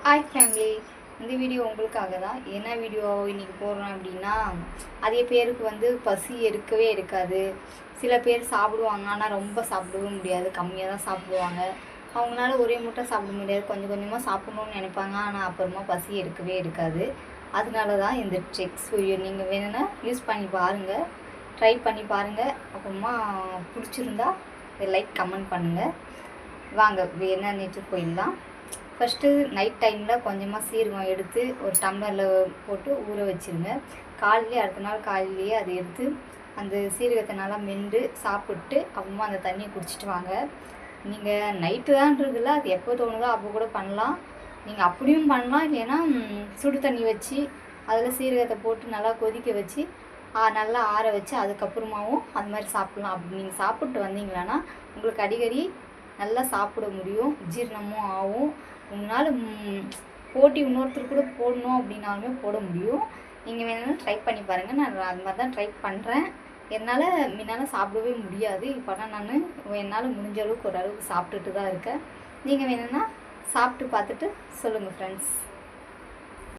Hi family, இந்த video உங்களுக்காக தான். என்ன வீடியோ இன்றைக்கி போடுறோம் அப்படின்னா, அதே பேருக்கு பசி எடுக்கவே எடுக்காது. சில பேர் சாப்பிடுவாங்க, ஆனால் ரொம்ப சாப்பிடவும் முடியாது, கம்மியாக தான் சாப்பிடுவாங்க. அவங்களால ஒரே முட்டை சாப்பிட முடியாது, கொஞ்சம் கொஞ்சமாக சாப்பிட்ணுன்னு நினைப்பாங்க, ஆனால் அப்புறமா பசி எடுக்கவே எடுக்காது. அதனால தான் இந்த ட்ரிக்ஸ் வீடியோ நீங்கள் வேணும்னா யூஸ் பண்ணி பாருங்கள், ட்ரை பண்ணி பாருங்கள். அப்புறமா பிடிச்சிருந்தா லைக் கமெண்ட் பண்ணுங்கள். வாங்க என்ன நேற்று போயிடலாம். ஃபஸ்ட்டு நைட் டைமில் கொஞ்சமாக சீரகம் எடுத்து ஒரு டம்ளரில் போட்டு ஊற வச்சுருங்க. காலையிலே அடுத்த நாள் காலையிலேயே அதை எடுத்து அந்த சீரகத்தை நல்லா மென்று சாப்பிட்டு அப்புறமா அந்த தண்ணியை குடிச்சிட்டு வாங்க. நீங்கள் நைட்டு தான்றதில்ல, அது எப்போ தோணுதோ அப்போ கூட பண்ணலாம். நீங்கள் அப்படியும் பண்ணலாம், இல்லைன்னா சுடு தண்ணி வச்சு அதில் சீரகத்தை போட்டு நல்லா கொதிக்க வச்சு நல்லா ஆற வச்சு அதுக்கப்புறமாவும் அது மாதிரி சாப்பிட்லாம். அப்படி நீங்கள் சாப்பிட்டு வந்தீங்களான்னா உங்களுக்கு அடிக்கடி நல்லா சாப்பிட முடியும், ஜீரணமும் ஆகும். உங்களால் போட்டி இன்னொருத்தர் கூட போடணும் அப்படின்னாலுமே போட முடியும். நீங்கள் வேணும்னா ட்ரை பண்ணி பாருங்கள். நான் அது மாதிரி தான் ட்ரை பண்ணுறேன். முன்னால் சாப்பிடவே முடியாது. இப்போலாம் என்னால் முடிஞ்ச அளவுக்கு ஓரளவுக்கு சாப்பிட்டுட்டு தான் இருக்கேன். நீங்கள் வேணும்னா சாப்பிட்டு பார்த்துட்டு சொல்லுங்கள் ஃப்ரெண்ட்ஸ்.